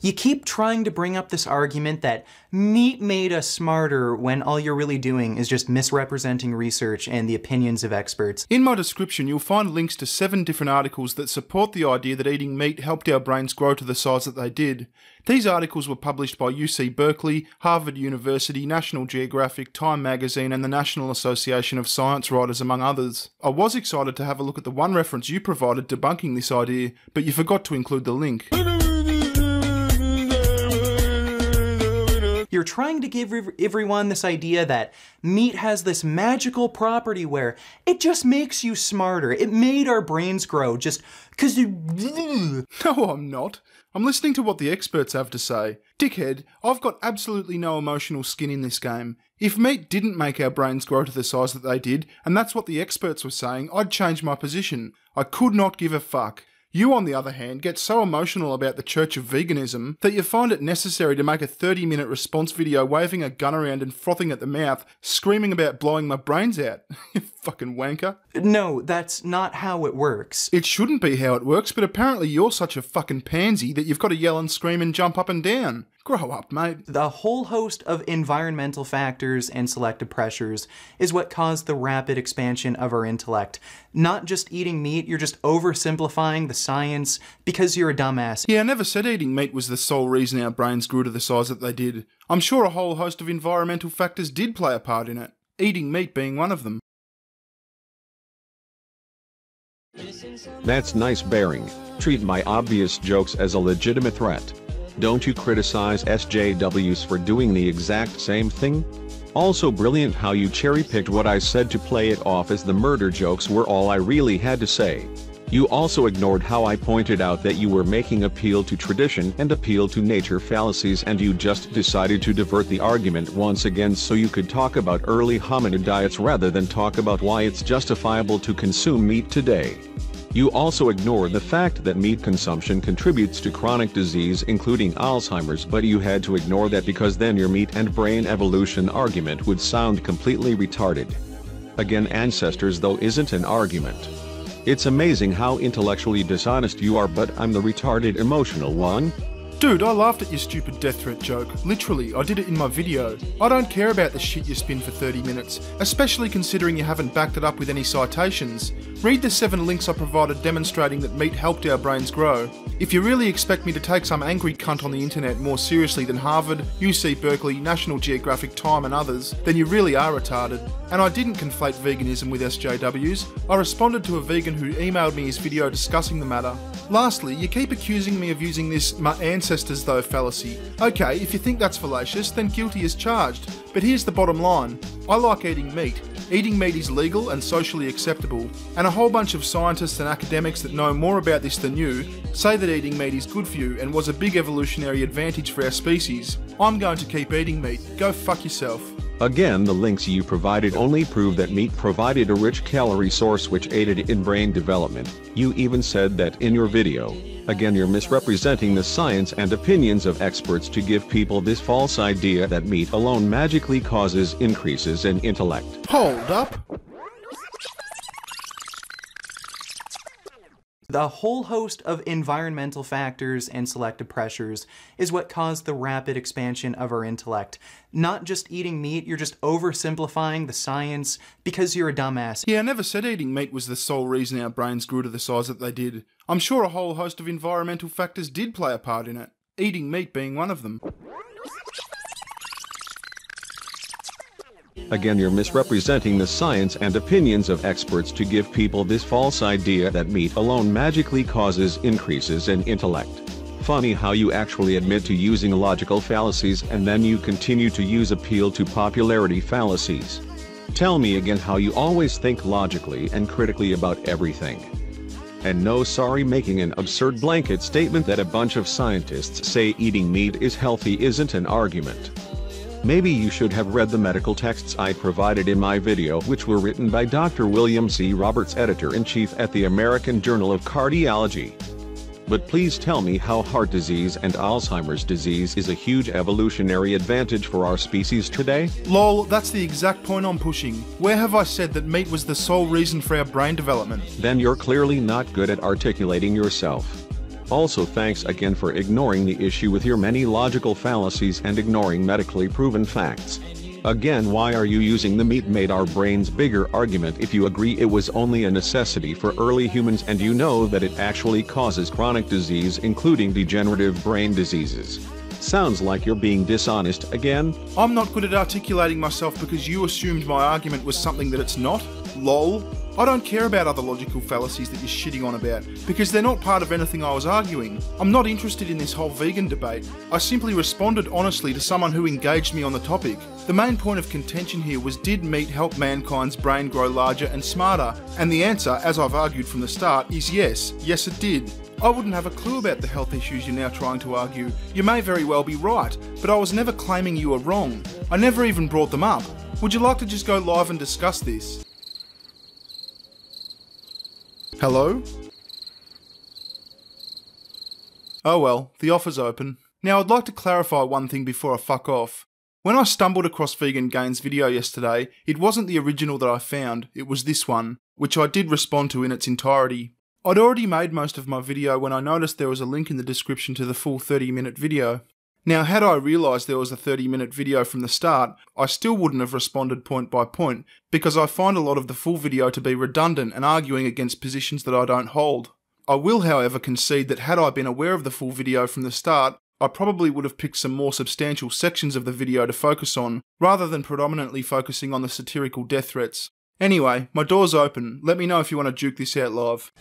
You keep trying to bring up this argument that meat made us smarter when all you're really doing is just misrepresenting research and the opinions of experts. In my description, you'll find links to 7 different articles that support the idea that eating meat helped our brains grow to the size that they did. These articles were published by UC Berkeley, Harvard University, National Geographic, Time Magazine, and the National Association of Science Writers, among others. I was excited to have a look at the one reference you provided debunking this idea, but you forgot to include the link. You're trying to give everyone this idea that meat has this magical property where it just makes you smarter. It made our brains grow just 'cause you... No, I'm not. I'm listening to what the experts have to say. Dickhead, I've got absolutely no emotional skin in this game. If meat didn't make our brains grow to the size that they did, and that's what the experts were saying, I'd change my position. I could not give a fuck. You, on the other hand, get so emotional about the Church of Veganism that you find it necessary to make a 30-minute response video waving a gun around and frothing at the mouth, screaming about blowing my brains out. You fucking wanker. No, that's not how it works. It shouldn't be how it works, but apparently you're such a fucking pansy that you've got to yell and scream and jump up and down. Grow up, mate. The whole host of environmental factors and selective pressures is what caused the rapid expansion of our intellect. Not just eating meat, you're just oversimplifying the science because you're a dumbass. Yeah, I never said eating meat was the sole reason our brains grew to the size that they did. I'm sure a whole host of environmental factors did play a part in it, eating meat being one of them. That's nice bearing. Treat my obvious jokes as a legitimate threat. Don't you criticize SJWs for doing the exact same thing? Also brilliant how you cherry-picked what I said to play it off as the murder jokes were all I really had to say. You also ignored how I pointed out that you were making appeal to tradition and appeal to nature fallacies, and you just decided to divert the argument once again so you could talk about early hominid diets rather than talk about why it's justifiable to consume meat today. You also ignored the fact that meat consumption contributes to chronic disease including Alzheimer's, but you had to ignore that because then your meat and brain evolution argument would sound completely retarded. Again, ancestors though isn't an argument. It's amazing how intellectually dishonest you are, but I'm the retarded emotional one. Dude, I laughed at your stupid death threat joke. Literally, I did it in my video. I don't care about the shit you spin for 30 minutes, especially considering you haven't backed it up with any citations. Read the 7 links I provided demonstrating that meat helped our brains grow. If you really expect me to take some angry cunt on the internet more seriously than Harvard, UC Berkeley, National Geographic, Time and others, then you really are retarded. And I didn't conflate veganism with SJWs. I responded to a vegan who emailed me his video discussing the matter. Lastly, you keep accusing me of using this "my ancestors though" fallacy. Okay, if you think that's fallacious, then guilty as charged. But here's the bottom line. I like eating meat. Eating meat is legal and socially acceptable. And a whole bunch of scientists and academics that know more about this than you say that eating meat is good for you and was a big evolutionary advantage for our species. I'm going to keep eating meat. Go fuck yourself. Again, the links you provided only prove that meat provided a rich calorie source which aided in brain development. You even said that in your video. Again, you're misrepresenting the science and opinions of experts to give people this false idea that meat alone magically causes increases in intellect. Hold up. The whole host of environmental factors and selective pressures is what caused the rapid expansion of our intellect. Not just eating meat, you're just oversimplifying the science because you're a dumbass. Yeah, I never said eating meat was the sole reason our brains grew to the size that they did. I'm sure a whole host of environmental factors did play a part in it, eating meat being one of them. Again, you're misrepresenting the science and opinions of experts to give people this false idea that meat alone magically causes increases in intellect. Funny how you actually admit to using logical fallacies and then you continue to use appeal to popularity fallacies. Tell me again how you always think logically and critically about everything. And no, sorry, making an absurd blanket statement that a bunch of scientists say eating meat is healthy isn't an argument. Maybe you should have read the medical texts I provided in my video, which were written by Dr. William C. Roberts, editor-in-chief at the American Journal of Cardiology. But please tell me how heart disease and Alzheimer's disease is a huge evolutionary advantage for our species today? Lol, that's the exact point I'm pushing. Where have I said that meat was the sole reason for our brain development? Then you're clearly not good at articulating yourself. Also, thanks again for ignoring the issue with your many logical fallacies and ignoring medically proven facts. Again, why are you using the meat made our brains bigger argument if you agree it was only a necessity for early humans and you know that it actually causes chronic disease including degenerative brain diseases? Sounds like you're being dishonest again. I'm not good at articulating myself because you assumed my argument was something that it's not. LOL. I don't care about other logical fallacies that you're shitting on about, because they're not part of anything I was arguing. I'm not interested in this whole vegan debate. I simply responded honestly to someone who engaged me on the topic. The main point of contention here was, did meat help mankind's brain grow larger and smarter? And the answer, as I've argued from the start, is yes. Yes, it did. I wouldn't have a clue about the health issues you're now trying to argue. You may very well be right, but I was never claiming you were wrong. I never even brought them up. Would you like to just go live and discuss this? Hello? Oh well, the offer's open. Now I'd like to clarify one thing before I fuck off. When I stumbled across Vegan Gain's video yesterday, it wasn't the original that I found, it was this one, which I did respond to in its entirety. I'd already made most of my video when I noticed there was a link in the description to the full 30-minute video. Now, had I realised there was a 30-minute video from the start, I still wouldn't have responded point by point, because I find a lot of the full video to be redundant and arguing against positions that I don't hold. I will, however, concede that had I been aware of the full video from the start, I probably would have picked some more substantial sections of the video to focus on, rather than predominantly focusing on the satirical death threats. Anyway, my door's open. Let me know if you want to juke this out live.